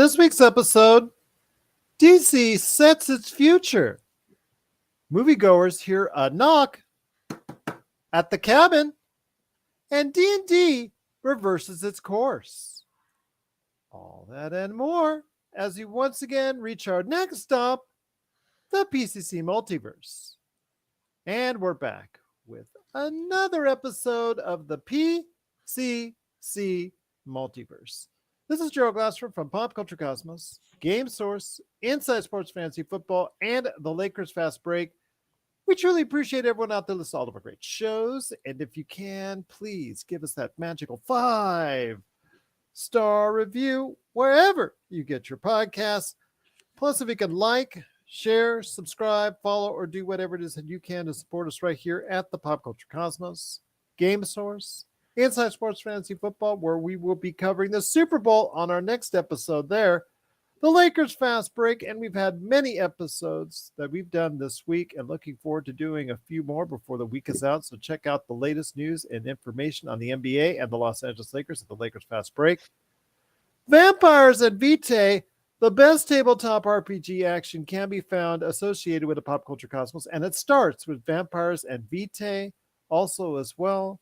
this week's episode, DC sets its future. Moviegoers hear a knock at the cabin, and D&D reverses its course. All that and more as we once again reach our next stop, the PCC Multiverse. And we're back with another episode of the PCC Multiverse. This is Gerald Glassford from Pop Culture Cosmos, Game Source, Inside Sports Fantasy Football, and the Lakers Fast Break. We truly appreciate everyone out there listening to all of our great shows. And if you can, please give us that magical 5-star review wherever you get your podcasts. Plus, if you can like, share, subscribe, follow, or do whatever it is that you can to support us right here at the Pop Culture Cosmos, Game Source, Inside Sports Fantasy Football, where we will be covering the Super Bowl on our next episode there, the Lakers Fast Break, and we've had many episodes that we've done this week and looking forward to doing a few more before the week is out. So check out the latest news and information on the NBA and the Los Angeles Lakers at the Lakers Fast Break. Vampires and Vitae, the best tabletop RPG action can be found associated with the Pop Culture Cosmos, and it starts with Vampires and Vitae also as well.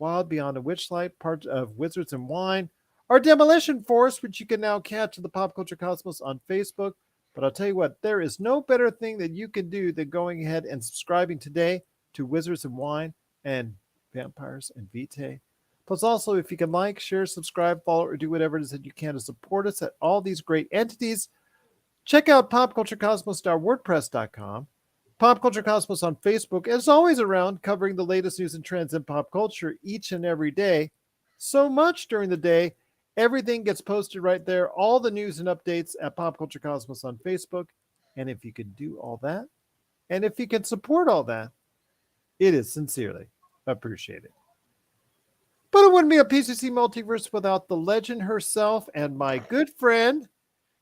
Wild Beyond the Witchlight, part of Wizards and Wine. Our Demolition Force, which you can now catch in the Pop Culture Cosmos on Facebook. But I'll tell you what, there is no better thing that you can do than going ahead and subscribing today to Wizards and Wine and Vampires and Vitae. Plus also, if you can like, share, subscribe, follow, or do whatever it is that you can to support us at all these great entities, check out popculturecosmos.wordpress.com. Pop Culture Cosmos on Facebook is always around covering the latest news and trends in pop culture each and every day. So much during the day. Everything gets posted right there. All the news and updates at Pop Culture Cosmos on Facebook. And if you can do all that, and if you can support all that, it is sincerely appreciated. But it wouldn't be a PCC Multiverse without the legend herself and my good friend.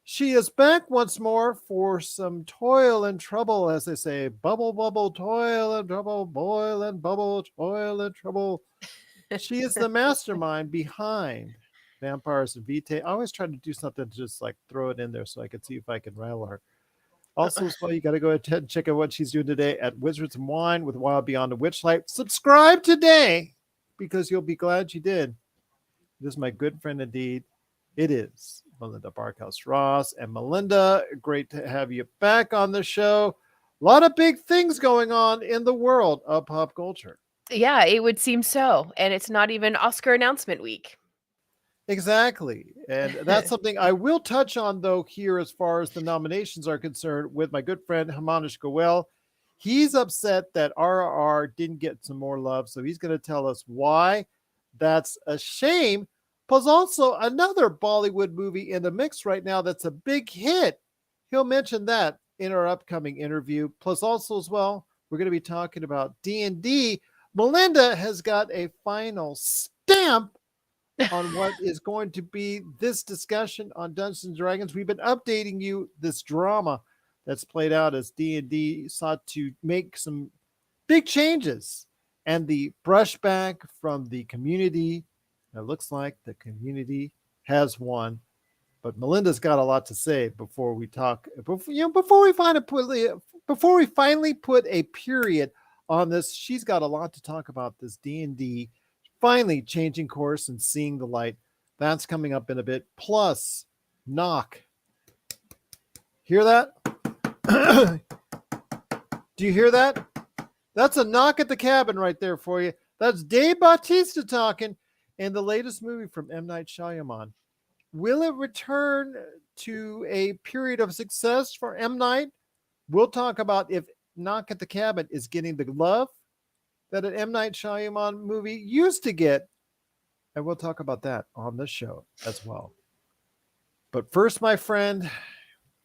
She is back once more for some toil and trouble, as they say. Bubble, bubble, toil and trouble, boil and bubble, toil and trouble. She is the mastermind behind Vampires and Vitae. I always try to do something to just like throw it in there so I can see if I can rattle her. Also, as well, you got to go ahead and check out what she's doing today at Wizards and Wine with Wild Beyond the Witchlight. Subscribe today because you'll be glad you did. This is my good friend indeed. It is Melinda Barkhouse Ross. And Melinda, great to have you back on the show. A lot of big things going on in the world of pop culture. Yeah, it would seem so. And it's not even Oscar announcement week. Exactly. And that's something I will touch on, though, here as far as the nominations are concerned with my good friend Hamanish Goel. He's upset that RRR didn't get some more love, so he's going to tell us why. That's a shame. Plus also another Bollywood movie in the mix right now that's a big hit. He'll mention that in our upcoming interview. Plus also as well, we're going to be talking about D&D. Melinda has got a final stamp on what is going to be this discussion on Dungeons and Dragons. We've been updating you this drama that's played out as D&D sought to make some big changes, and the brushback from the community. It looks like the community has won, but Melinda's got a lot to say before we talk. Before we finally put a period on this. She's got a lot to talk about this D&D finally changing course and seeing the light. That's coming up in a bit. Plus, knock. Hear that? Do you hear that? That's a knock at the cabin right there for you. That's Dave Bautista talking in the latest movie from M. Night Shyamalan. Will it return to a period of success for M. Night? We'll talk about if Knock at the Cabin is getting the love that an M. Night Shyamalan movie used to get. And we'll talk about that on the show as well. But first, my friend,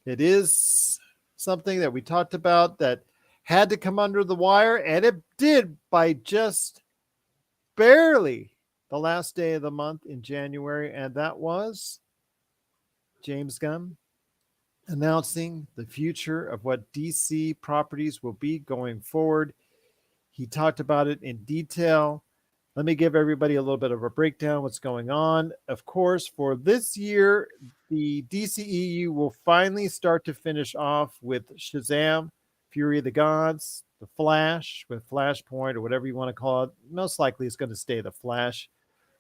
it is something that we talked about that had to come under the wire, and it did by just barely the last day of the month in January, and that was James Gunn announcing the future of what DC properties will be going forward. He talked about it in detail. Let me give everybody a little bit of a breakdown what's going on. Of course, for this year, the DCEU will finally start to finish off with Shazam, Fury of the Gods, The Flash with Flashpoint or whatever you want to call it. Most likely it's going to stay The Flash.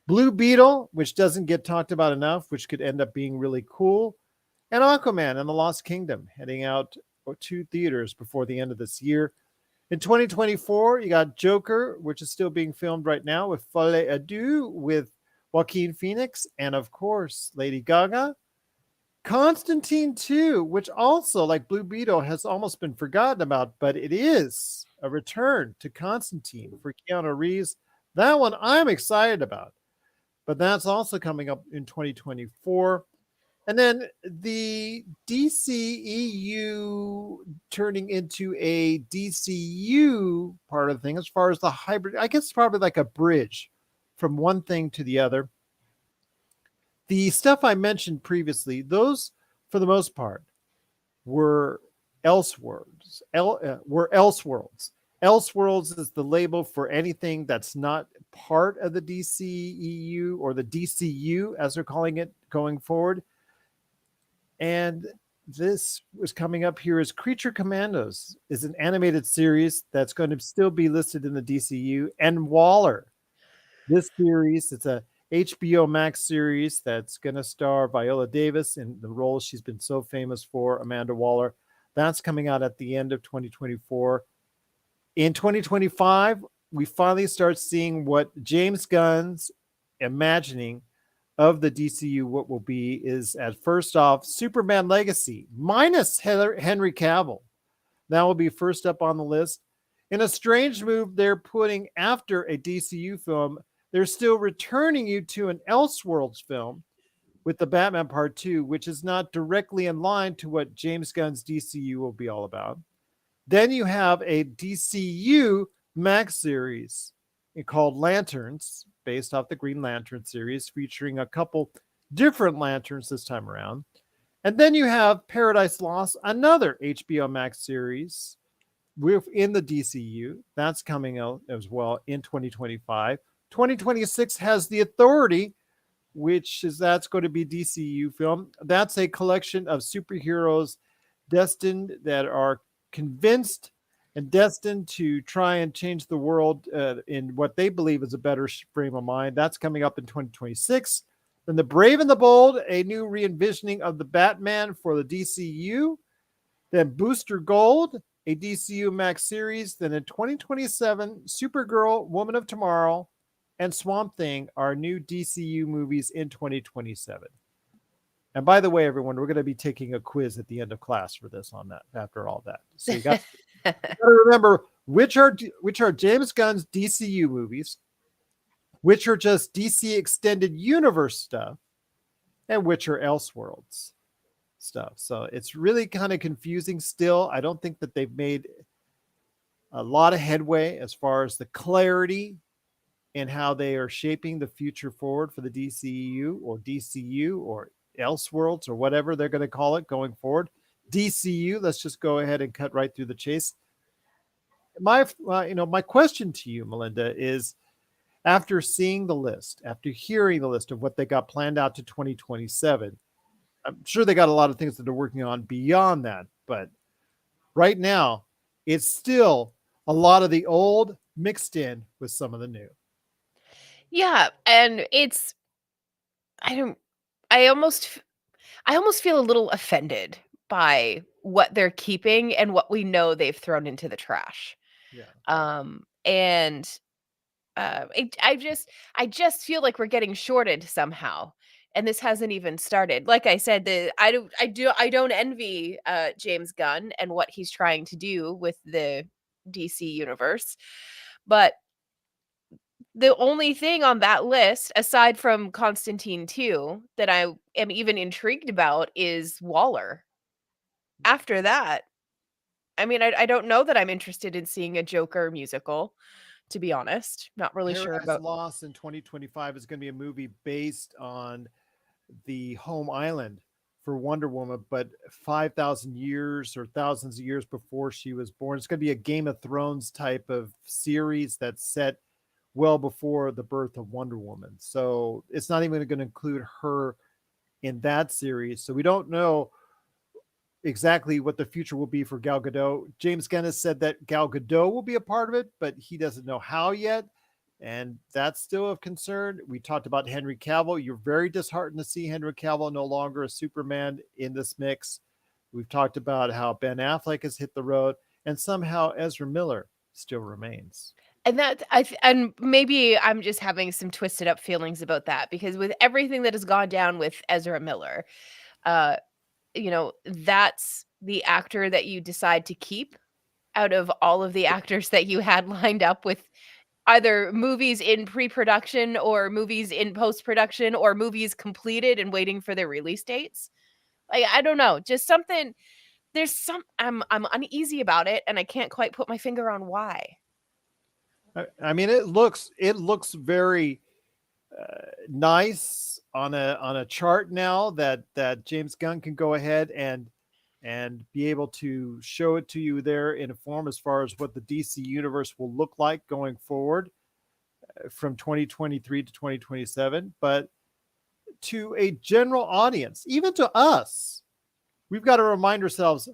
Blue Beetle, which doesn't get talked about enough, which could end up being really cool. And Aquaman and the Lost Kingdom heading out to theaters before the end of this year. In 2024, you got Joker, which is still being filmed right now with Folie à Deux with Joaquin Phoenix, and of course, Lady Gaga. Constantine 2, which also, like Blue Beetle, has almost been forgotten about, but it is a return to Constantine for Keanu Reeves. That one I'm excited about, but that's also coming up in 2024. And then the DCEU turning into a DCU part of the thing, as far as the hybrid, I guess it's probably like a bridge from one thing to the other. The stuff I mentioned previously, those for the most part were Elseworlds. Were Elseworlds. Elseworlds is the label for anything that's not part of the DCEU or the DCU, as they're calling it going forward. And this was coming up here as Creature Commandos is an animated series that's going to still be listed in the DCU. And Waller, this series, it's a HBO Max series that's going to star Viola Davis in the role she's been so famous for, Amanda Waller. That's coming out at the end of 2024. In 2025, we finally start seeing what James Gunn's imagining of the DCU, what will be is at first off Superman Legacy minus Henry Cavill. That will be first up on the list. In a strange move, they're putting after a DCU film, they're still returning you to an Elseworlds film with the Batman Part 2, which is not directly in line to what James Gunn's DCU will be all about. Then you have a DCU Max series called Lanterns, based off the Green Lantern series, featuring a couple different lanterns this time around. And then you have Paradise Lost, another HBO Max series within the DCU. That's coming out as well in 2025. 2026 has The Authority, that's going to be DCU film. That's a collection of superheroes destined that are convinced and destined to try and change the world in what they believe is a better frame of mind. That's coming up in 2026. Then The Brave and the Bold, a new re-envisioning of the Batman for the DCU. Then Booster Gold, a DCU Max series. Then in 2027, Supergirl, Woman of Tomorrow, and Swamp Thing are new DCU movies in 2027. And by the way, everyone, we're going to be taking a quiz at the end of class for this on that after all that. So you got to remember which are James Gunn's DCU movies, which are just DC Extended Universe stuff, and which are Elseworlds stuff. So it's really kind of confusing still. I don't think that they've made a lot of headway as far as the clarity in how they are shaping the future forward for the DCU or Elseworlds or whatever they're going to call it going forward. DCU, let's just go ahead and cut right through the chase. My question to you, Melinda, is after seeing the list, after hearing the list of what they got planned out to 2027, I'm sure they got a lot of things that they're working on beyond that, but right now it's still a lot of the old mixed in with some of the new. Yeah, and I almost feel a little offended by what they're keeping and what we know they've thrown into the trash. Yeah. And I just feel like we're getting shorted somehow, and this hasn't even started. Like I said, I don't envy James Gunn and what he's trying to do with the DC universe, but the only thing on that list, aside from Constantine 2, that I am even intrigued about is Waller. After that, I mean, I don't know that I'm interested in seeing a Joker musical, to be honest. Not really sure Paradise about. Lost in 2025 is going to be a movie based on the home island for Wonder Woman, but 5,000 years or thousands of years before she was born. It's going to be a Game of Thrones type of series that's set well before the birth of Wonder Woman. So it's not even going to include her in that series. So we don't know exactly what the future will be for Gal Gadot. James Gunn has said that Gal Gadot will be a part of it, but he doesn't know how yet. And that's still of concern. We talked about Henry Cavill. You're very disheartened to see Henry Cavill no longer a Superman in this mix. We've talked about how Ben Affleck has hit the road, and somehow Ezra Miller still remains. And and maybe I'm just having some twisted up feelings about that, because with everything that has gone down with Ezra Miller, uh, that's the actor that you decide to keep out of all of the actors that you had lined up with either movies in pre-production or movies in post-production or movies completed and waiting for their release dates. Like, I don't know, just something. I'm uneasy about it, and I can't quite put my finger on why. I mean, it looks very nice on a chart now that James Gunn can go ahead and be able to show it to you there in a form as far as what the DC universe will look like going forward from 2023 to 2027. But to a general audience, even to us, we've got to remind ourselves,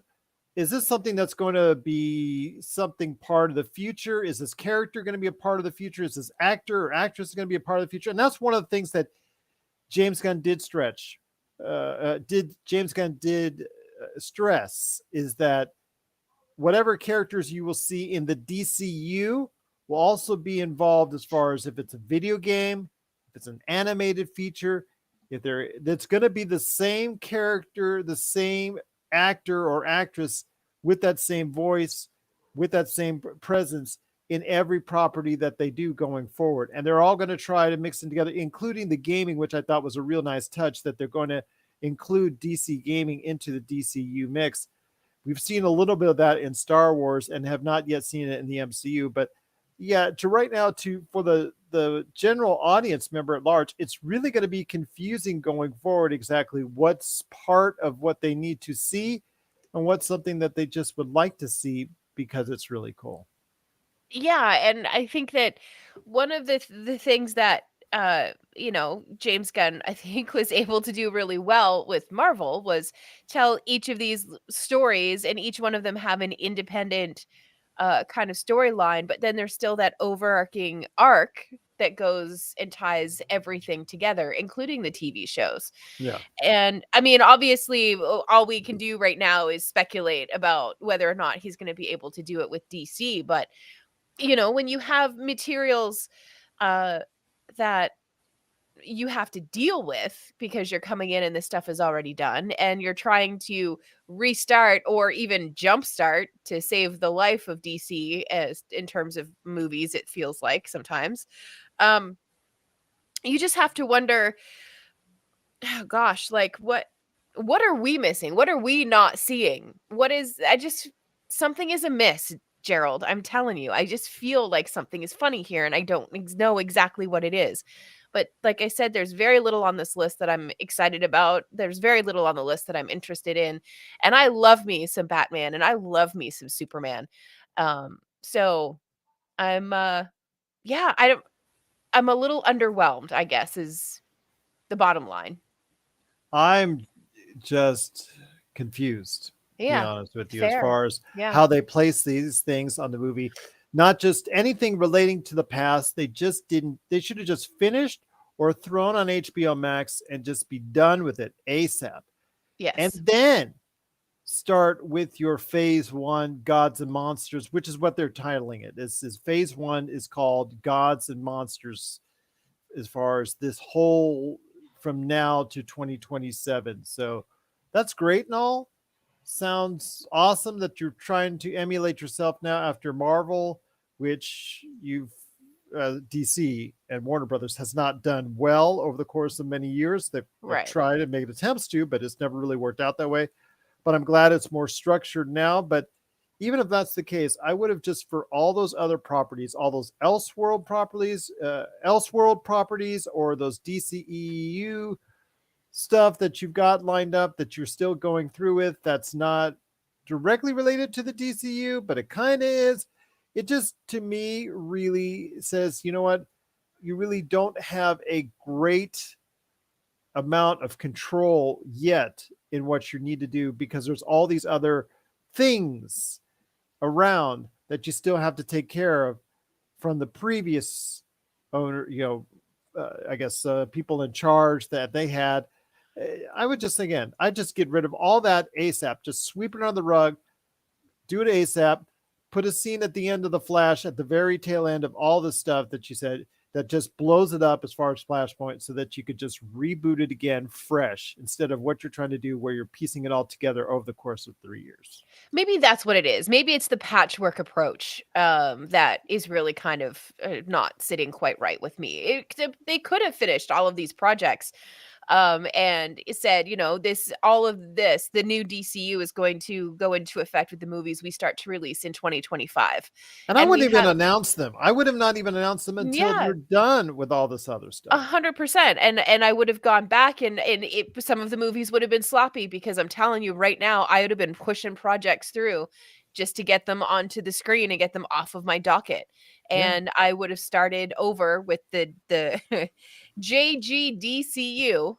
is this something that's going to be something part of the future? Is this character going to be a part of the future? Is this actor or actress going to be a part of the future? And that's one of the things that James Gunn did stretch. James Gunn did stress is that whatever characters you will see in the DCU will also be involved as far as if it's a video game, if it's an animated feature, if that's going to be the same character, the same actor or actress with that same voice, with that same presence in every property that they do going forward. And they're all going to try to mix them together, including the gaming, which I thought was a real nice touch, that they're going to include DC gaming into the DCU mix. We've seen a little bit of that in Star Wars and have not yet seen it in the MCU. But yeah, to right now, for the general audience member at large, it's really going to be confusing going forward exactly what's part of what they need to see and what's something that they just would like to see because it's really cool. Yeah, and I think that one of the things that James Gunn, I think, was able to do really well with Marvel was tell each of these stories, and each one of them have an independent kind of storyline, but then there's still that overarching arc that goes and ties everything together, including the TV shows. Yeah. And I mean, obviously, all we can do right now is speculate about whether or not he's going to be able to do it with DC. But when you have materials uh, that you have to deal with because you're coming in and this stuff is already done, and you're trying to restart or even jumpstart to save the life of DC, as in terms of movies, it feels like sometimes. You just have to wonder, oh gosh, like what are we missing? What are we not seeing? What is I just Something is amiss, Gerald. I'm telling you. I just feel like something is funny here, and I don't know exactly what it is. But like I said, there's very little on this list that I'm excited about. There's very little on the list that I'm interested in. And I love me some Batman, and I love me some Superman. So I'm yeah, I'm a little underwhelmed, I guess, is the bottom line. I'm just confused, to be Yeah. honest with you, as Fair. far as Yeah. how they place these things on the movie. Not just anything relating to the past. They just didn't, they should have just finished or thrown on HBO Max and just be done with it ASAP. And Yes. then start with your phase one Gods and Monsters, which is what they're titling it. This is phase one is called Gods and Monsters as far as this whole from now to 2027. So that's great and all. Sounds awesome that you're trying to emulate yourself now after Marvel, which you've DC and Warner Brothers has not done well over the course of many years. They've Right. tried and made attempts to, but it's never really worked out that way. But I'm glad it's more structured now. But even if that's the case, I would have just for all those other properties, all those Elseworld properties, or those DCEU stuff that you've got lined up that you're still going through with, that's not directly related to the DCU, but it kind of is. It just, to me, really says, you know what? really don't have a great amount of control yet in what you need to do, because there's all these other things around that you still have to take care of from the previous owner, I guess people in charge that they had. I would just, again, I just get rid of all that ASAP, just sweep it under the rug, do it ASAP, put a scene at the end of the Flash at the very tail end of all the stuff that you said that just blows it up as far as Flashpoint, so that you could just reboot it again fresh, instead of what you're trying to do where you're piecing it all together over the course of 3 years. Maybe that's what it is. Maybe it's the patchwork approach that is really kind of not sitting quite right with me. They could have finished all of these projects and it said, all of this, the new DCU is going to go into effect with the movies we start to release in 2025. And I And we wouldn't even have, announce them. I would have not even announced them until yeah, you're done with all this other stuff. 100%. And I would have gone back some of the movies would have been sloppy, because I'm telling you right now, I would have been pushing projects through just to get them onto the screen and get them off of my docket. Yeah. And I would have started over with the JGDCU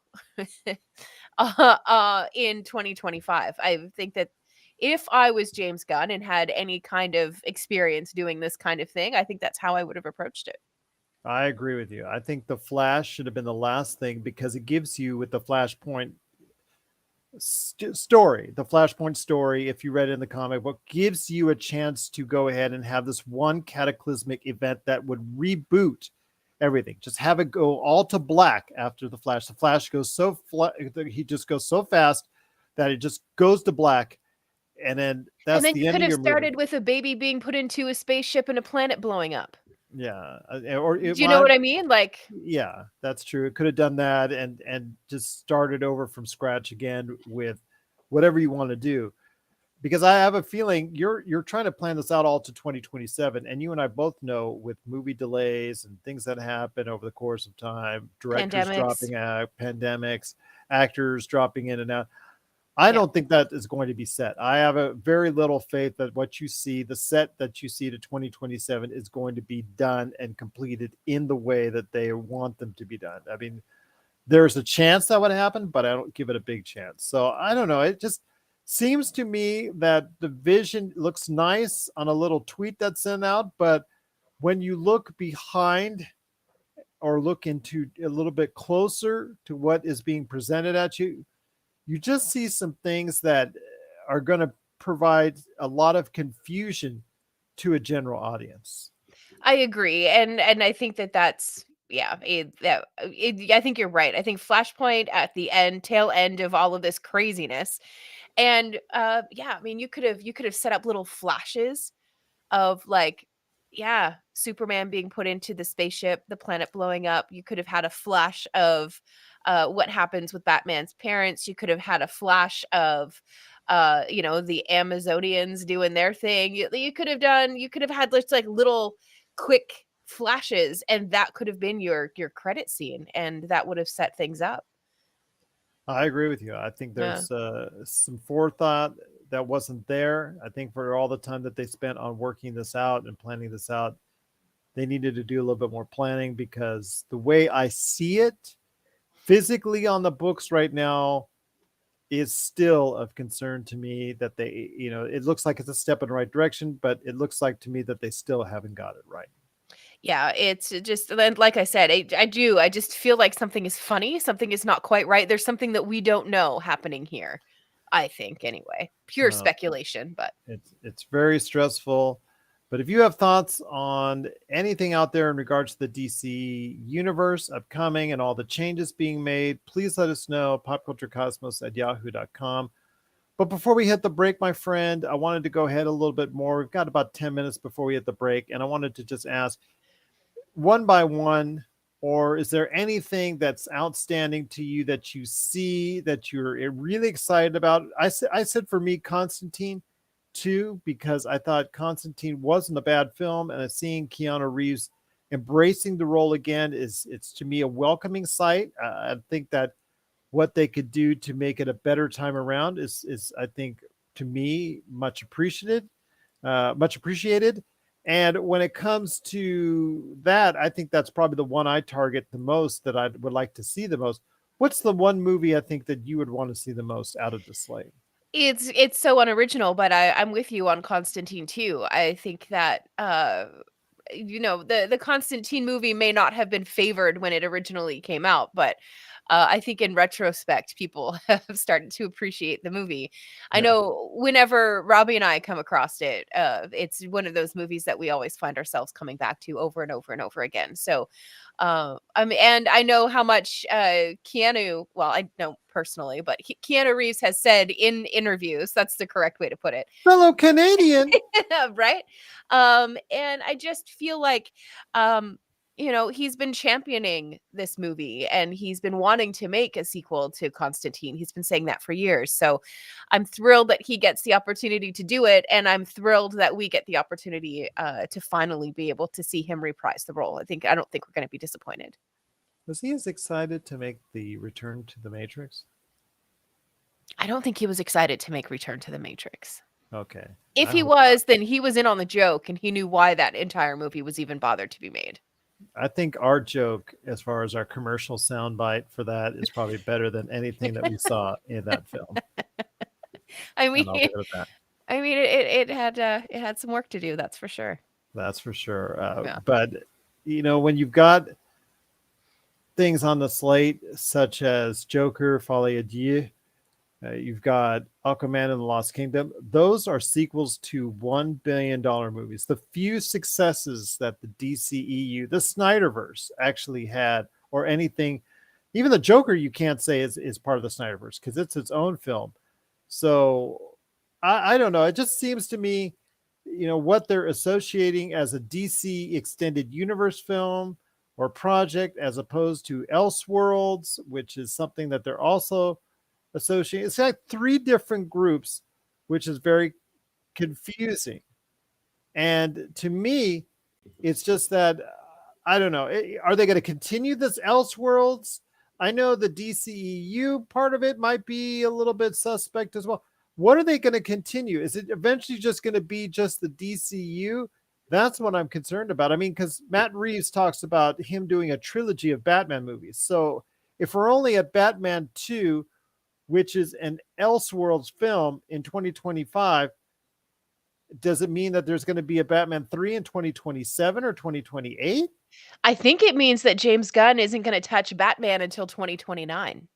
in 2025. I think that if I was James Gunn and had any kind of experience doing this kind of thing, I think that's how I would have approached it. I agree with you. I think the Flash should have been the last thing, because it gives you, with the Flashpoint story, the Flashpoint story, if you read it in the comic book, gives you a chance to go ahead and have this one cataclysmic event that would reboot everything. Just have it go all to black after the Flash. The Flash goes he just goes so fast that it just goes to black, and then that's And then the you end could of have your started movie. with a baby being put into a spaceship and a planet blowing up. Yeah, or it Do you know might. what I mean? Like, Yeah, that's true. It could have done that and just started over from scratch again with whatever you want to do. Because I have a feeling you're trying to plan this out all to 2027, and you and I both know, with movie delays and things that happen over the course of time, directors pandemics. dropping out, pandemics, actors dropping in and out. I Yeah. don't think that is going to be set. I have a very little faith that what you see, the set that you see to 2027, is going to be done and completed in the way that they want them to be done. I mean, there's a chance that would happen, but I don't give it a big chance. So I don't know. It just seems to me that the vision looks nice on a little tweet that's sent out, but when you look behind or look into a little bit closer to what is being presented at you, you just see some things that are going to provide a lot of confusion to a general audience. I agree, and I think that's yeah, I think you're right. I think Flashpoint at the tail end of all of this craziness, and yeah, I mean, you could have set up little flashes of like, yeah, Superman being put into the spaceship, the planet blowing up. You could have had a flash of what happens with Batman's parents. You could have had a flash of the Amazonians doing their thing. You could have had just like little quick flashes, and that could have been your credit scene, and that would have set things up. I agree with you. I think Yeah. there's some forethought that wasn't there. I think for all the time that they spent on working this out and planning this out, they needed to do a little bit more planning, because the way I see it physically on the books right now is still of concern to me, that they, it looks like it's a step in the right direction, but it looks like to me that they still haven't got it right. Yeah, it's just like I said, I just feel like something is funny, something is not quite right. There's something that we don't know happening here. I think anyway. Pure Uh, speculation, but it's very stressful. But if you have thoughts on anything out there in regards to the DC universe upcoming and all the changes being made, please let us know. popculturecosmos@yahoo.com. But before we hit the break, my friend, I wanted to go ahead a little bit more. We've got about 10 minutes before we hit the break, and I wanted to just ask, one by one, or is there anything that's outstanding to you that you see that you're really excited about? I said for me, Constantine too, because I thought Constantine wasn't a bad film, and seeing Keanu Reeves embracing the role again it's to me a welcoming sight. I think that what they could do to make it a better time around is I think, to me, much appreciated. And when it comes to that, I think that's probably the one I target the most, that I would like to see the most. What's the one movie I think that you would want to see the most out of the slate? It's so unoriginal, but I'm with you on Constantine too. I think that the Constantine movie may not have been favored when it originally came out, but I think in retrospect, people have started to appreciate the movie. I Yeah. know whenever Robbie and I come across it, it's one of those movies that we always find ourselves coming back to over and over and over again. So, and I know how much Keanu, well, I know personally, but Keanu Reeves has said in interviews, that's the correct way to put it, Fellow Canadian. right? And I just feel like, he's been championing this movie and he's been wanting to make a sequel to Constantine. He's been saying that for years. So I'm thrilled that he gets the opportunity to do it. And I'm thrilled that we get the opportunity to finally be able to see him reprise the role. I don't think we're going to be disappointed. Was he as excited to make the Return to the Matrix? I don't think he was excited to make Return to the Matrix. Okay. If I he hope was, then he was in on the joke and he knew why that entire movie was even bothered to be made. I think our joke, as far as our commercial soundbite for that, is probably better than anything that we saw in that film. I And I'll mean, leave it at that. it had some work to do, that's for sure. That's for sure. Yeah. But when you've got things on the slate such as Joker, Folie à Deux, you've got Aquaman and the Lost Kingdom. Those are sequels to $1 billion movies. The few successes that the DCEU, the Snyderverse, actually had, or anything, even the Joker, you can't say is part of the Snyderverse because it's its own film. So I don't know. It just seems to me, what they're associating as a DC extended universe film or project, as opposed to Elseworlds, which is something that they're also associating. It's like three different groups, which is very confusing. And to me, it's just that I don't know. Are they going to continue this Elseworlds? I know the DCEU part of it might be a little bit suspect as well. What are they going to continue? Is it eventually just going to be just the DCU? That's what I'm concerned about. I mean, because Matt Reeves talks about him doing a trilogy of Batman movies. So if we're only at Batman 2, which is an Elseworlds film in 2025, does it mean that there's going to be a Batman 3 in 2027 or 2028? I think it means that James Gunn isn't going to touch Batman until 2029.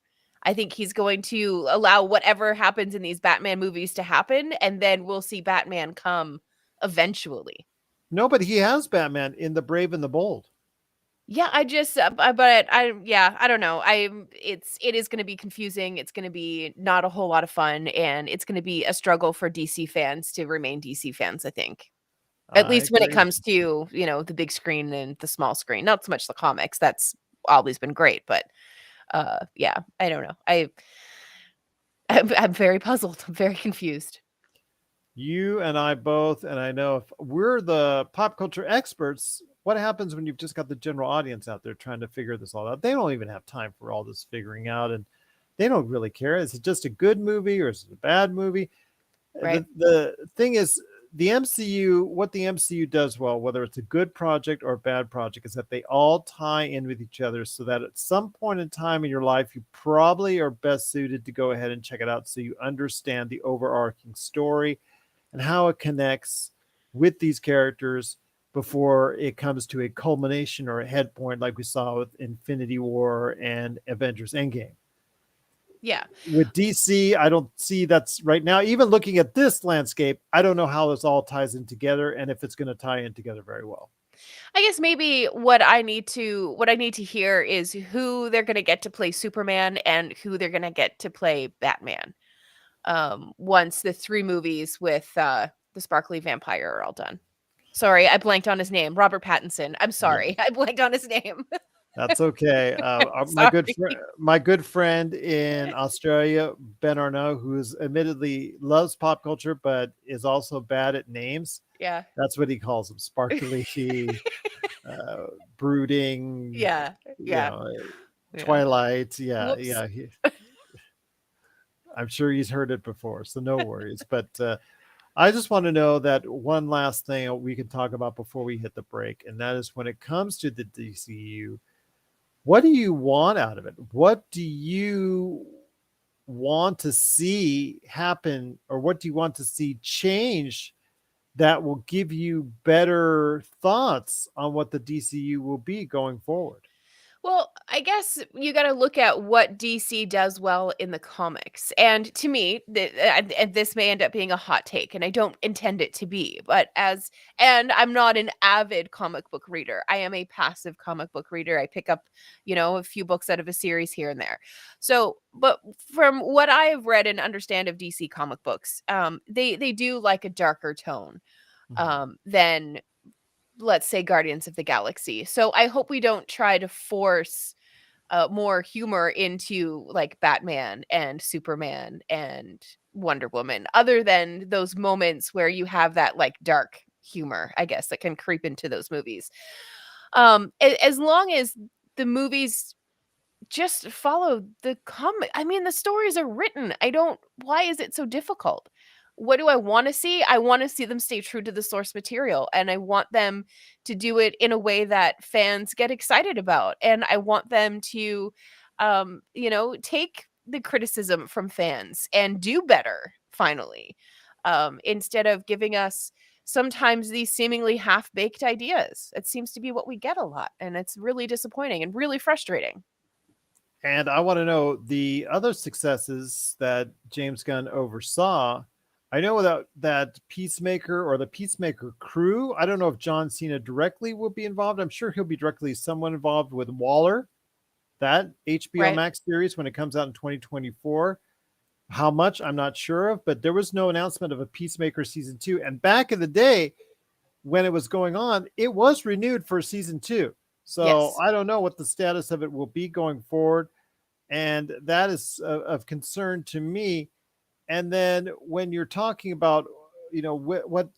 I think he's going to allow whatever happens in these Batman movies to happen, and then we'll see Batman come eventually. No, but he has Batman in The Brave and the Bold. Yeah, I don't know. It is going to be confusing. It's going to be not a whole lot of fun, and it's going to be a struggle for DC fans to remain DC fans, I think. At I least when it agree. comes to, the big screen and the small screen. Not so much the comics. That's always been great, but yeah, I don't know. I'm very puzzled. I'm very confused. You and I both, and I know if we're the pop culture experts, what happens when you've just got the general audience out there trying to figure this all out? They don't even have time for all this figuring out, and they don't really care. Is it just a good movie or is it a bad movie? Right. The thing is, the MCU, what the MCU does well, whether it's a good project or a bad project, is that they all tie in with each other so that at some point in time in your life, you probably are best suited to go ahead and check it out so you understand the overarching story and how it connects with these characters before it comes to a culmination or a head point like we saw with Infinity War and Avengers Endgame. Yeah. With DC, I don't see that's right now. Even looking at this landscape, I don't know how this all ties in together and if it's going to tie in together very well. I guess maybe what I need to hear is who they're going to get to play Superman and who they're going to get to play Batman. Once the 3 movies with the sparkly vampire are all done. Sorry, I blanked on his name. Robert Pattinson. I'm Yeah, sorry. I blanked on his name. that's okay. Sorry. My good friend in Australia, Ben Arnault, who is admittedly loves pop culture but is also bad at names. Yeah. That's what he calls them: sparkly, brooding. Yeah. Yeah. Yeah. Twilight. Yeah, Whoops. yeah. I'm sure he's heard it before, so no worries. But I just want to know that one last thing we can talk about before we hit the break, and that is when it comes to the DCU, what do you want out of it? What do you want to see happen, or what do you want to see change that will give you better thoughts on what the DCU will be going forward? Well, I guess you got to look at what DC does well in the comics. And to me, and this may end up being a hot take, and I don't intend it to be, but and I'm not an avid comic book reader. I am a passive comic book reader. I pick up, a few books out of a series here and there. So, but from what I have read and understand of DC comic books, they do like a darker tone Mhm. than, let's say, Guardians of the Galaxy. So I hope we don't try to force more humor into like Batman and Superman and Wonder Woman, other than those moments where you have that like dark humor, I guess, that can creep into those movies. As long as the movies just follow the comic. I mean, the stories are written. I don't Why is it so difficult? What do I wanna see? I wanna see them stay true to the source material, and I want them to do it in a way that fans get excited about, and I want them to, take the criticism from fans and do better finally, instead of giving us sometimes these seemingly half-baked ideas. It seems to be what we get a lot, and it's really disappointing and really frustrating. And I want to know the other successes that James Gunn oversaw. I know that Peacemaker or the Peacemaker crew, I don't know if John Cena directly will be involved. I'm sure he'll be directly somewhat involved with Waller, that HBO Right. Max series when it comes out in 2024. How much, I'm not sure of, but there was no announcement of a Peacemaker season two. And back in the day when it was going on, it was renewed for season two. So Yes. I don't know what the status of it will be going forward, and that is of concern to me. And then when you're talking about, what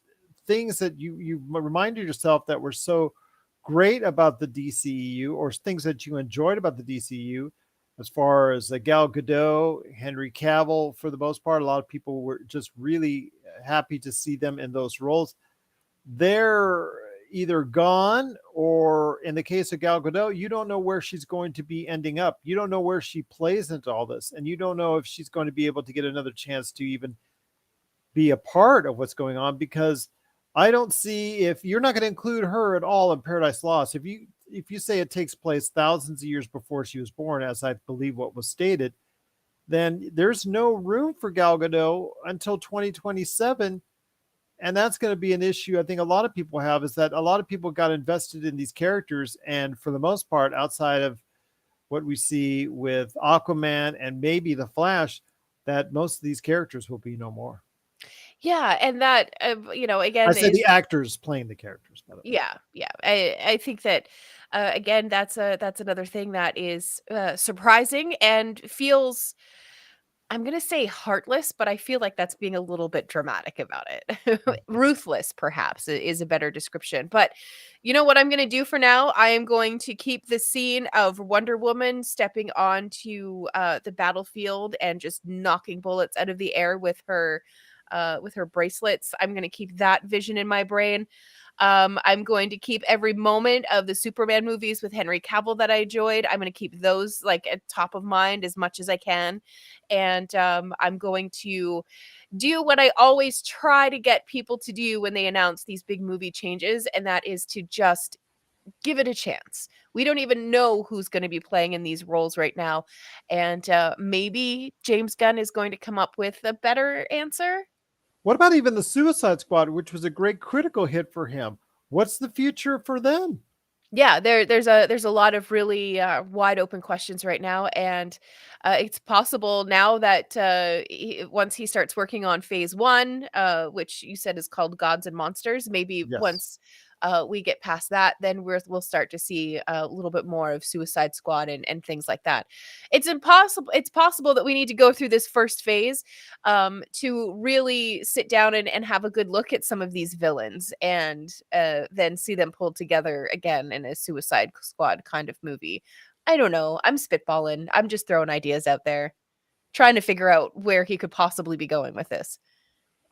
things that you reminded yourself that were so great about the DCEU, or things that you enjoyed about the DCEU, as far as Gal Gadot, Henry Cavill, for the most part, a lot of people were just really happy to see them in those roles. They're either gone, or in the case of Gal Gadot, you don't know where she's going to be ending up. You don't know where she plays into all this, and you don't know if she's going to be able to get another chance to even be a part of what's going on, because I don't see, if you're not going to include her at all in Paradise Lost, if you say it takes place thousands of years before she was born, as I believe what was stated, then there's no room for Gal Gadot until 2027. And that's going to be an issue I think a lot of people have, is that a lot of people got invested in these characters, and for the most part, outside of what we see with Aquaman and maybe the Flash, that most of these characters will be no more. Yeah, and that, I again said is the actors playing the characters, by the way. yeah, yeah. I think that, again, that's another thing that is, surprising and feels, I'm gonna say heartless, but I feel like that's being a little bit dramatic about it. Ruthless, perhaps, is a better description. But you know what I'm gonna do for now? I am going to keep the scene of Wonder Woman stepping onto the battlefield and just knocking bullets out of the air with her bracelets. I'm gonna keep that vision in my brain. I'm going to keep every moment of the Superman movies with Henry Cavill that I enjoyed. I'm going to keep those like at top of mind as much as I can. And I'm going to do what I always try to get people to do when they announce these big movie changes, and that is to just give it a chance. We don't even know who's going to be playing in these roles right now. And maybe James Gunn is going to come up with a better answer. What about even the Suicide Squad, which was a great critical hit for him? What's the future for them? Yeah, there's a lot of really wide open questions right now, and it's possible now that once he starts working on phase one, which you said is called Gods and Monsters, maybe Yes. once we get past that, then we'll start to see a little bit more of Suicide Squad and things like that. It's possible that we need to go through this first phase to really sit down and have a good look at some of these villains, and then see them pulled together again in a Suicide Squad kind of movie. I don't know. I'm spitballing. I'm just throwing ideas out there, trying to figure out where he could possibly be going with this.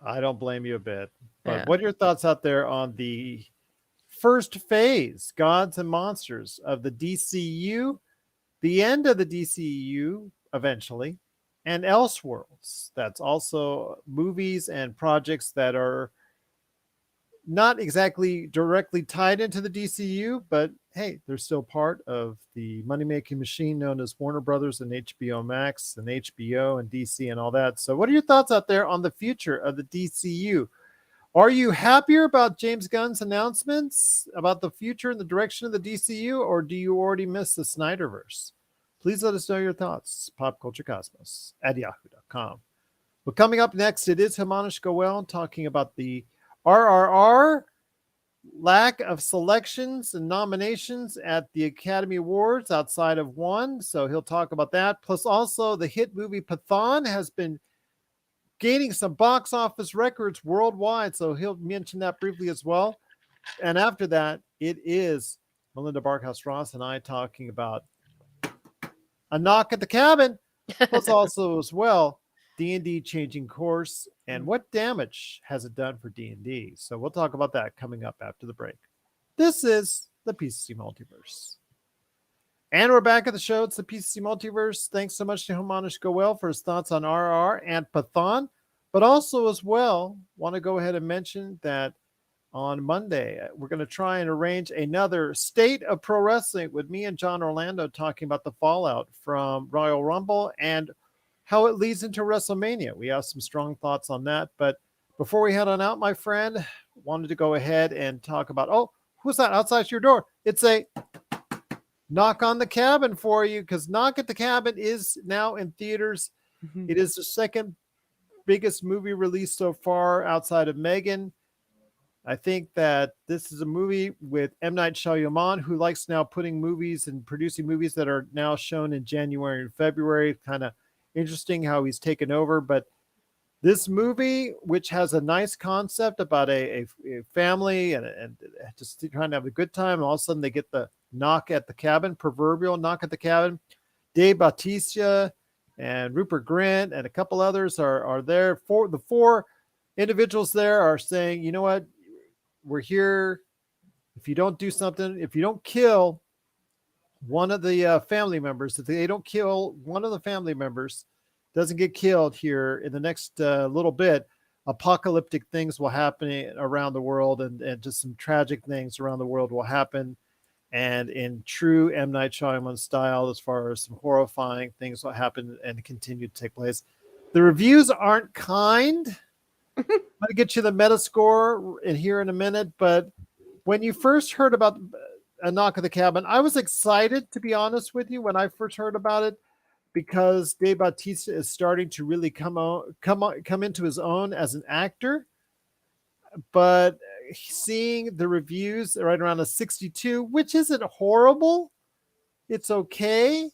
I don't blame you a bit. But Yeah. what are your thoughts out there on the first phase, Gods and Monsters of the DCU, the end of the DCU eventually, and Elseworlds? That's also movies and projects that are not exactly directly tied into the DCU, but hey, they're still part of the money making machine known as Warner Brothers and HBO Max and HBO and DC and all that. So, what are your thoughts out there on the future of the DCU? Are you happier about James Gunn's announcements about the future and the direction of the DCU, or do you already miss the Snyderverse? Please let us know your thoughts. Popculturecosmos at yahoo.com. Well, coming up next, it is Himanish Goel talking about the RRR, lack of selections and nominations at the Academy Awards outside of one. So he'll talk about that. Plus, also the hit movie Pathan has been gaining some box office records worldwide. So he'll mention that briefly as well. And after that, it is Melinda Barkhouse Ross and I talking about A Knock at the Cabin. Plus, also as well, D&D changing course and what damage has it done for D&D. So we'll talk about that coming up after the break. This is the PCC Multiverse. And we're back at the show. It's the PCC Multiverse. Thanks so much to Himanish Goel for his thoughts on RR and Pathan. But also as well, want to go ahead and mention that on Monday, we're going to try and arrange another State of Pro Wrestling with me and John Orlando talking about the fallout from Royal Rumble and how it leads into WrestleMania. We have some strong thoughts on that. But before we head on out, my friend, wanted to go ahead and talk about, oh, who's that outside your door? It's a Knock on the Cabin for you, because Knock at the Cabin is now in theaters. It is the second biggest movie release so far outside of Megan. I think that this is a movie with M. Night Shyamalan, who likes now putting movies and producing movies that are now shown in January and February. Kind of interesting how he's taken over. But this movie, which has a nice concept about a family and just trying to have a good time, and all of a sudden they get the knock at the cabin, proverbial knock at the cabin. Dave Bautista and Rupert Grint and a couple others are there. The four individuals there are saying, you know what, we're here. If you don't do something, if you don't kill one of the family members, if they don't kill one of the family members, doesn't get killed here in the next little bit, apocalyptic things will happen around the world, and just some tragic things around the world will happen. And in true M. Night Shyamalan style, as far as some horrifying things will happen and continue to take place. The reviews aren't kind. I'm going to get you the Metascore in here in a minute, but when you first heard about A Knock at the Cabin, I was excited, to be honest with you, when I first heard about it, because Dave Bautista is starting to really come into his own as an actor. But seeing the reviews right around a 62, which isn't horrible, it's okay.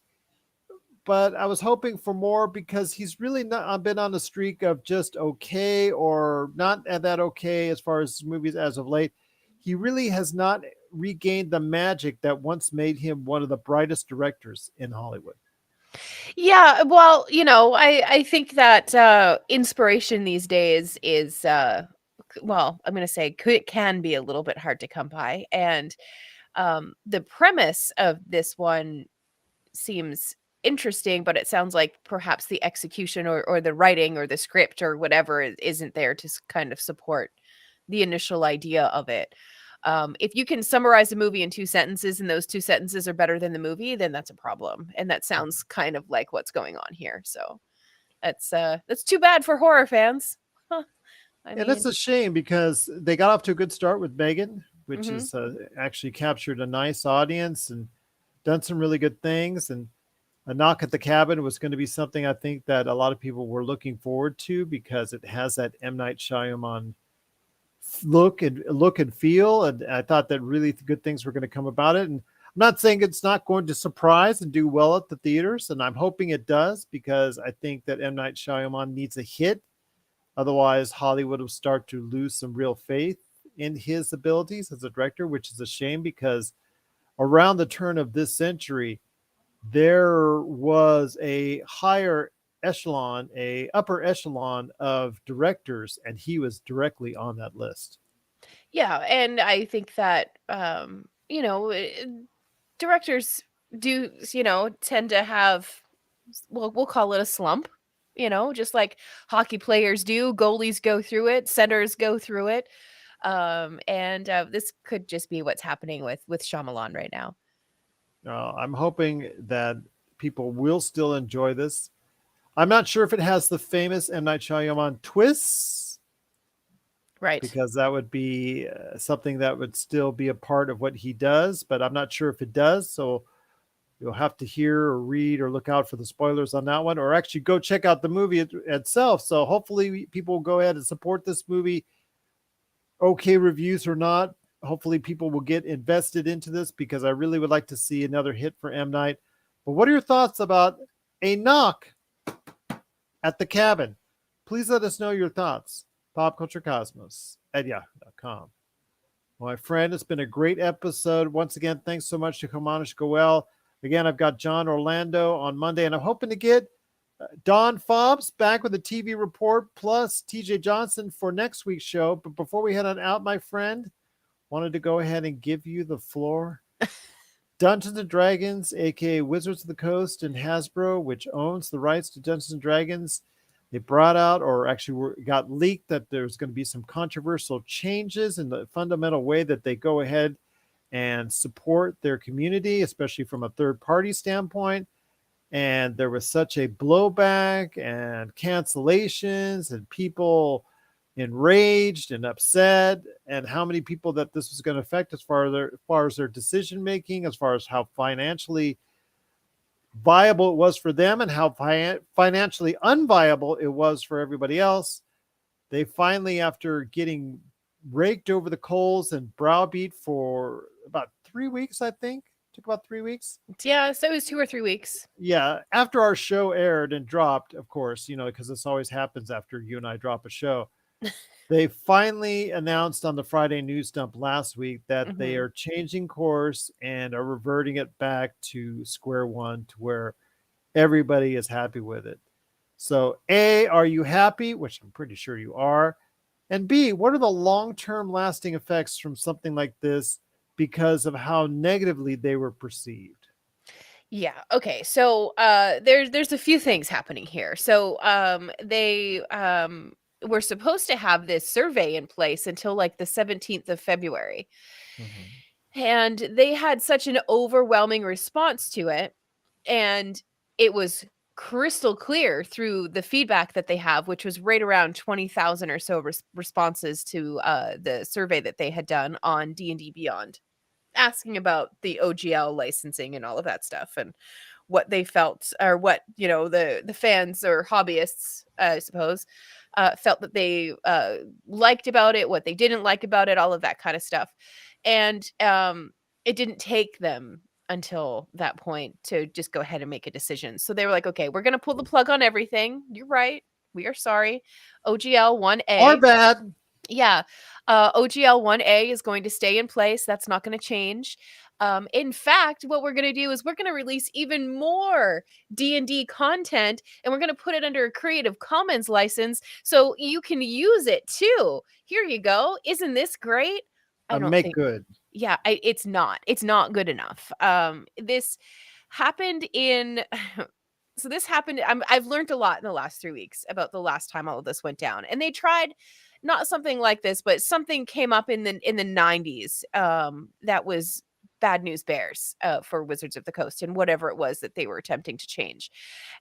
But I was hoping for more, because he's really not been on a streak of just okay or not that okay as far as movies as of late. He really has not regained the magic that once made him one of the brightest directors in Hollywood. Yeah, well, I think that inspiration these days is well, I'm going to say can be a little bit hard to come by, and the premise of this one seems interesting, but it sounds like perhaps the execution or the writing or the script or whatever isn't there to kind of support the initial idea of it. If you can summarize a movie in 2 sentences and those 2 sentences are better than the movie, then that's a problem. And that sounds kind of like what's going on here. So that's too bad for horror fans. Huh. And it's a shame, because they got off to a good start with Megan, which Mhm. has actually captured a nice audience and done some really good things. And A Knock at the Cabin was going to be something I think that a lot of people were looking forward to, because it has that M. Night Shyamalan look and feel. And I thought that really good things were going to come about it. And I'm not saying it's not going to surprise and do well at the theaters, and I'm hoping it does, because I think that M. Night Shyamalan needs a hit. Otherwise, Hollywood will start to lose some real faith in his abilities as a director, which is a shame, because around the turn of this century, there was a higher a upper echelon of directors, and he was directly on that list. Yeah, and I think that directors do, tend to have, well, we'll call it a slump, just like hockey players do, goalies go through it, centers go through it. And this could just be what's happening with Shyamalan right now. I'm hoping that people will still enjoy this. I'm not sure if it has the famous M. Night Shyamalan twists, Right. because that would be something that would still be a part of what he does, but I'm not sure if it does. So you'll have to hear or read or look out for the spoilers on that one, or actually go check out the movie itself. So hopefully people will go ahead and support this movie. Okay, reviews or not, hopefully people will get invested into this, because I really would like to see another hit for M. Night. But what are your thoughts about A Knock at the Cabin? Please let us know your thoughts. popculturecosmos@yahoo.com. My friend, it's been a great episode. Once again, thanks so much to Kamanish Goel. Again, I've got John Orlando on Monday, and I'm hoping to get Don Fobbs back with the TV report, plus TJ Johnson for next week's show. But before we head on out, my friend, wanted to go ahead and give you the floor. Dungeons and Dragons, aka Wizards of the Coast, and Hasbro, which owns the rights to Dungeons and Dragons, they brought out, or actually got leaked, that there's going to be some controversial changes in the fundamental way that they go ahead and support their community, especially from a third party standpoint. And there was such a blowback and cancellations and people enraged and upset, and how many people that this was going to affect as far as their decision making, as far as how financially viable it was for them, and how financially unviable it was for everybody else. They finally, after getting raked over the coals and browbeat for about 3 weeks, I think, took about 3 weeks. Yeah, so it was 2 or 3 weeks. Yeah, after our show aired and dropped, of course, because this always happens after you and I drop a show. They finally announced on the Friday news dump last week that they are changing course and are reverting it back to square one, to where everybody is happy with it. So, A, are you happy? Which I'm pretty sure you are. And B, what are the long-term lasting effects from something like this because of how negatively they were perceived? Yeah. Okay. So there's a few things happening here. So they were supposed to have this survey in place until like the 17th of February. And they had such an overwhelming response to it. And it was crystal clear through the feedback that they have, which was right around 20,000 or so responses to the survey that they had done on D&D Beyond, asking about the OGL licensing and all of that stuff, and what they felt, or what, the fans or hobbyists, I suppose, felt that they liked about it, what they didn't like about it, all of that kind of stuff. And it didn't take them until that point to just go ahead and make a decision. So they were like, okay, we're going to pull the plug on everything. You're right. We are sorry. OGL 1A. Our bad. Yeah. OGL 1A is going to stay in place. That's not going to change. In fact, what we're going to do is we're going to release even more D&D content, and we're going to put it under a Creative Commons license so you can use it too. Here you go. Isn't this great? I don't Make think good. Yeah, it's not. It's not good enough. This happened in so this happened. I've learned a lot in the last 3 weeks about the last time all of this went down, and they tried not something like this, but something came up in the 90s. That was Bad News Bears for Wizards of the Coast, and whatever it was that they were attempting to change.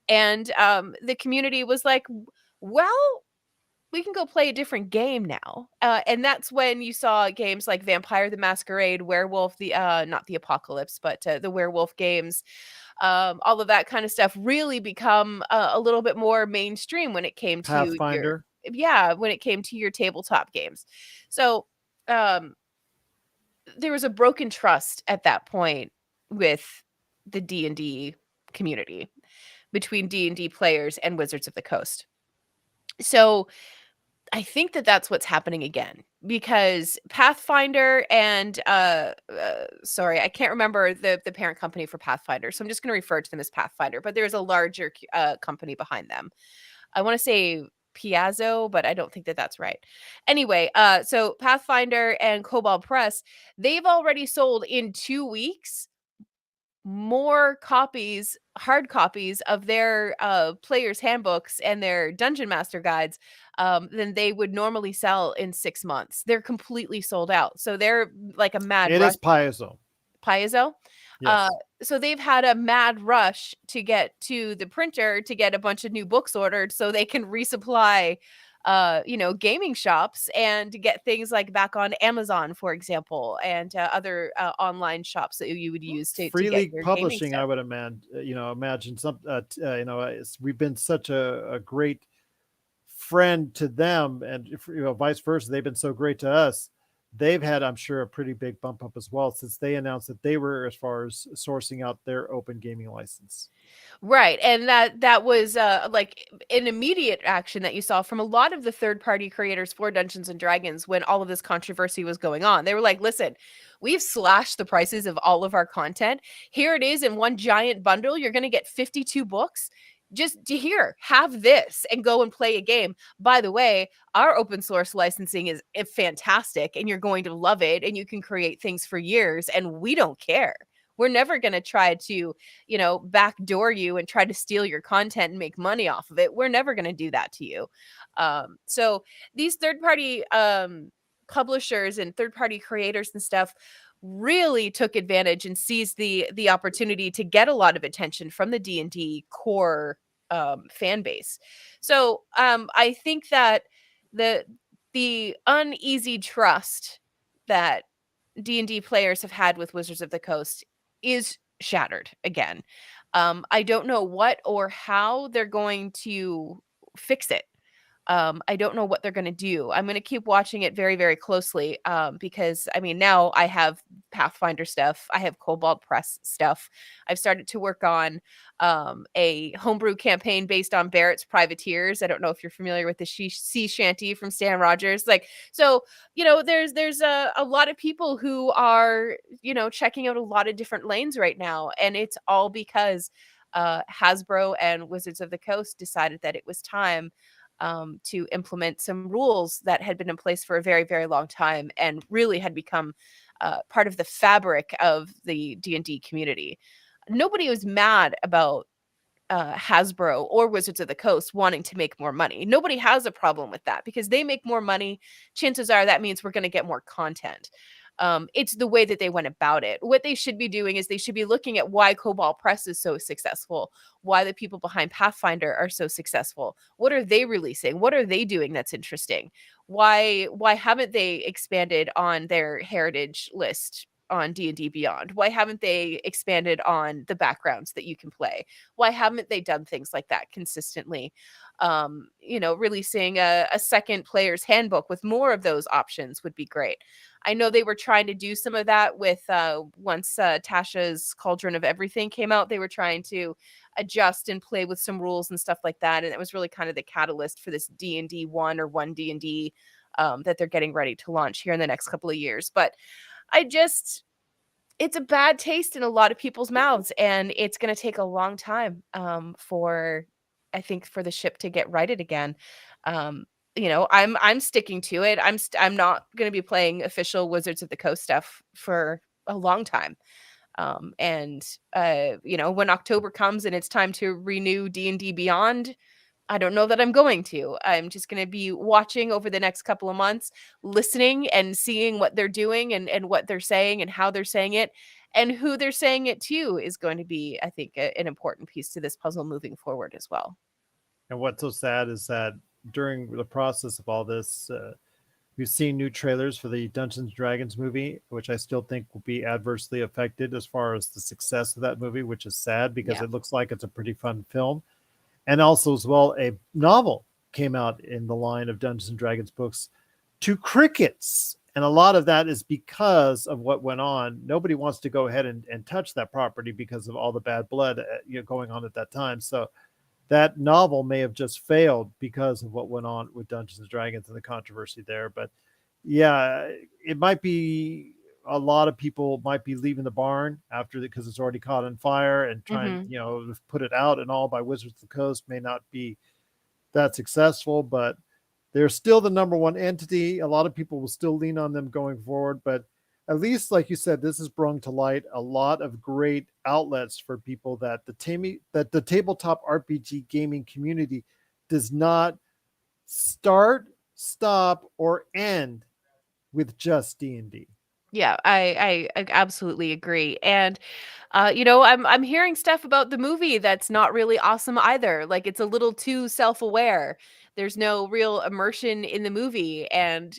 And the community was like, well, we can go play a different game now. And that's when you saw games like Vampire the Masquerade, Werewolf, not the Apocalypse, but the Werewolf games, all of that kind of stuff really become a little bit more mainstream when it came to Pathfinder. when it came to your tabletop games. So there was a broken trust at that point with the D&D community, between D&D players and Wizards of the Coast. So I think that that's what's happening again, because Pathfinder and sorry, I can't remember the parent company for Pathfinder, so I'm just going to refer to them as Pathfinder, but there's a larger company behind them. I want to say Piazzo, but I don't think that that's right. Anyway, so Pathfinder and Cobalt Press, they've already sold in 2 weeks more copies, hard copies of their players handbooks and their dungeon master guides than they would normally sell in 6 months. They're completely sold out, so they're like a mad It rush. is Paizo. Piezo. Uh, Yes. so they've had a mad rush to get to the printer to get a bunch of new books ordered so they can resupply gaming shops and to get things like back on Amazon, for example, and other online shops that you would use to Free get League your gaming Publishing, I stuff. would imagine some, we've been such a great friend to them, and vice versa. They've been so great to us. They've had, I'm sure, a pretty big bump up as well since they announced that they were as far as sourcing out their open gaming license. Right, and that was, like, an immediate action that you saw from a lot of the third-party creators for Dungeons& and Dragons when all of this controversy was going on. They were like, "Listen, we've slashed the prices of all of our content. Here it is in one giant bundle. You're gonna get 52 books. Just to here, have this and go and play a game. By the way, our open source licensing is fantastic, and you're going to love it, and you can create things for years, and we don't care. We're never gonna try to backdoor you and try to steal your content and make money off of it. We're never going to do that to you." So these third party publishers and third party creators and stuff really took advantage and seized the opportunity to get a lot of attention from the D&D core fan base. So I think that the the uneasy trust that D&D players have had with Wizards of the Coast is shattered again. I don't know what or how they're going to fix it. I don't know what they're going to do. I'm going to keep watching it very, very closely because, I mean, now I have Pathfinder stuff. I have Cobalt Press stuff. I've started to work on a homebrew campaign based on Barrett's Privateers. I don't know if you're familiar with the sea shanty from Stan Rogers. Like, so, there's a lot of people who are, checking out a lot of different lanes right now. And it's all because Hasbro and Wizards of the Coast decided that it was time to implement some rules that had been in place for a very, very long time and really had become part of the fabric of the D&D community. Nobody was mad about Hasbro or Wizards of the Coast wanting to make more money. Nobody has a problem with that because they make more money. Chances are that means we're going to get more content. It's the way that they went about it. What they should be doing is they should be looking at why Cobalt Press is so successful, why the people behind Pathfinder are so successful. What are they releasing? What are they doing that's interesting? Why haven't they expanded on their heritage list on D&D Beyond? Why haven't they expanded on the backgrounds that you can play? Why haven't they done things like that consistently? Releasing a second player's handbook with more of those options would be great. I know they were trying to do some of that with once Tasha's Cauldron of Everything came out. They were trying to adjust and play with some rules and stuff like that, and it was really kind of the catalyst for this D&D 1 or 1 D&D that they're getting ready to launch here in the next couple of years. But it's a bad taste in a lot of people's mouths, and it's going to take a long time I think, for the ship to get righted again. I'm sticking to it. I'm not going to be playing official Wizards of the Coast stuff for a long time. When October comes and it's time to renew D&D Beyond, I don't know that I'm going to. I'm just going to be watching over the next couple of months, listening and seeing what they're doing and what they're saying and how they're saying it and who they're saying it to is going to be, I think, an important piece to this puzzle moving forward as well. And what's so sad is that during the process of all this, we've seen new trailers for the Dungeons and Dragons movie, which I still think will be adversely affected as far as the success of that movie, which is sad because Yeah. it looks like it's a pretty fun film. And also, as well, a novel came out in the line of Dungeons and Dragons books to crickets. And a lot of that is because of what went on. Nobody wants to go ahead and touch that property because of all the bad blood going on at that time. So that novel may have just failed because of what went on with Dungeons and Dragons and the controversy there. But yeah, it might be a lot of people might be leaving the barn after because it's already caught on fire, and trying, Mhm. to put it out and all by Wizards of the Coast may not be that successful, but they're still the number one entity. A lot of people will still lean on them going forward, but at least, like you said, this has brought to light a lot of great outlets for people that the tabletop RPG gaming community does not start, stop, or end with just D&D. Yeah, I absolutely agree. And I'm hearing stuff about the movie that's not really awesome either. Like it's a little too self-aware. There's no real immersion in the movie, and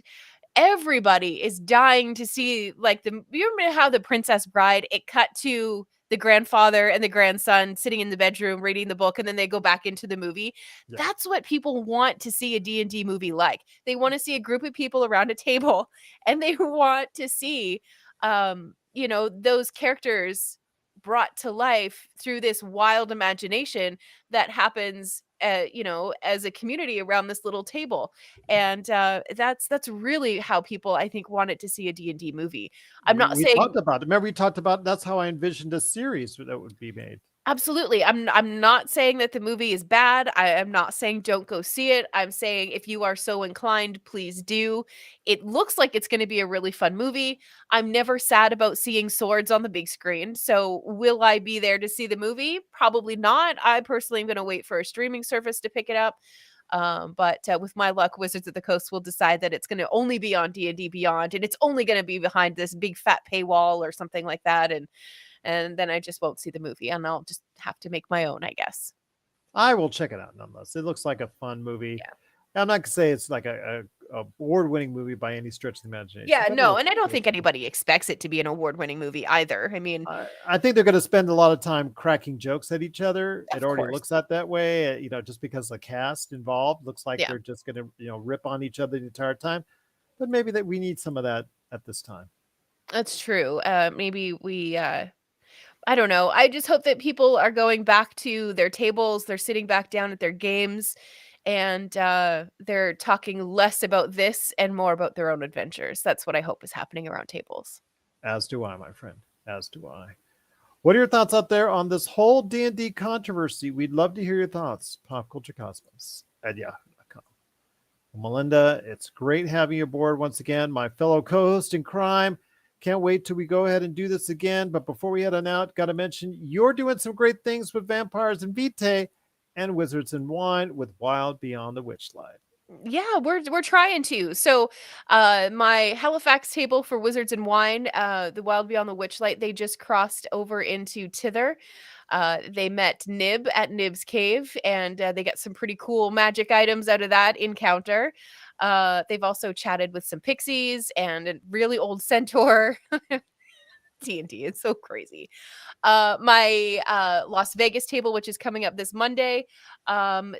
everybody is dying to see, like, you remember how the Princess Bride, it cut to the grandfather and the grandson sitting in the bedroom reading the book, and then they go back into the movie. Yeah. That's what people want to see a D&D movie like. They want to see a group of people around a table, and they want to see those characters brought to life through this wild imagination that happens as a community around this little table. And that's really how people, I think, wanted to see a D&D movie. I'm not We saying talked about it. Remember, we talked about that's how I envisioned a series that would be made. absolutely. I'm not saying that the movie is bad. I am not saying don't go see it. I'm saying if you are so inclined, please do. It looks like it's going to be a really fun movie. I'm never sad about seeing swords on the big screen. So will I be there to see the movie? Probably not. I personally am going to wait for a streaming service to pick it up. But with my luck, Wizards of the Coast will decide that it's going to only be on D&D Beyond, and it's only going to be behind this big fat paywall or something like that. And then I just won't see the movie, and I'll just have to make my own, I guess. I will check it out nonetheless. It looks like a fun movie. Yeah. I'm not gonna say it's like a award-winning movie by any stretch of the imagination, Yeah, but no, and I it don't looks think anybody expects it to be an award-winning movie either. I mean, I think they're going to spend a lot of time cracking jokes at each other. It of already course. looks that way, just because the cast involved looks like Yeah, they're just going to, rip on each other the entire time. But maybe that we need some of that at this time. that's true. Maybe I don't know. I just hope that people are going back to their tables, they're sitting back down at their games, and they're talking less about this and more about their own adventures. That's what I hope is happening around tables. As do I, my friend. As do I. What are your thoughts out there on this whole D&D controversy? We'd love to hear your thoughts. Pop Culture Cosmos at yahoo.com. Melinda, it's great having you aboard once again, my fellow co-host in crime. Can't wait till we go ahead and do this again. But before we head on out, got to mention you're doing some great things with Vampires and Vitae and Wizards and Wine with Wild Beyond the Witchlight. Yeah, we're trying to. So, my Halifax table for Wizards and Wine, the Wild Beyond the Witchlight, they just crossed over into Tither. They met Nib at Nib's cave, and they got some pretty cool magic items out of that encounter. They've also chatted with some pixies and a really old centaur. D&D, it's so crazy. My Las Vegas table, which is coming up this Monday,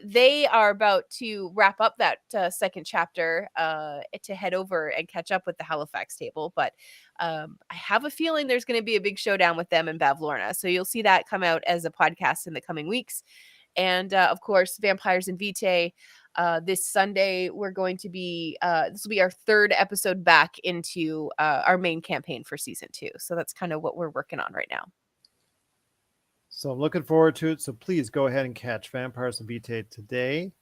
they are about to wrap up that second chapter to head over and catch up with the Halifax table. But I have a feeling there's going to be a big showdown with them in Bavlorna. So you'll see that come out as a podcast in the coming weeks. And of course, Vampires and Vitae. This Sunday, we're going to be, this will be our third episode back into our main campaign for season 2. So that's kind of what we're working on right now. So I'm looking forward to it. So please go ahead and catch Vampires and Vitae today.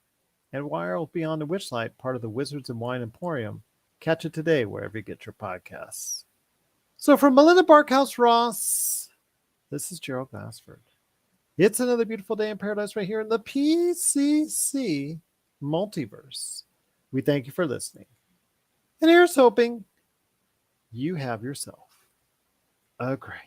And Wild Beyond the Witchlight, part of the Wizards and Wine Emporium. Catch it today wherever you get your podcasts. So from Melinda Barkhouse Ross, this is Gerald Glassford. It's another beautiful day in paradise right here in the PCC Multiverse. We thank you for listening. And here's hoping you have yourself a great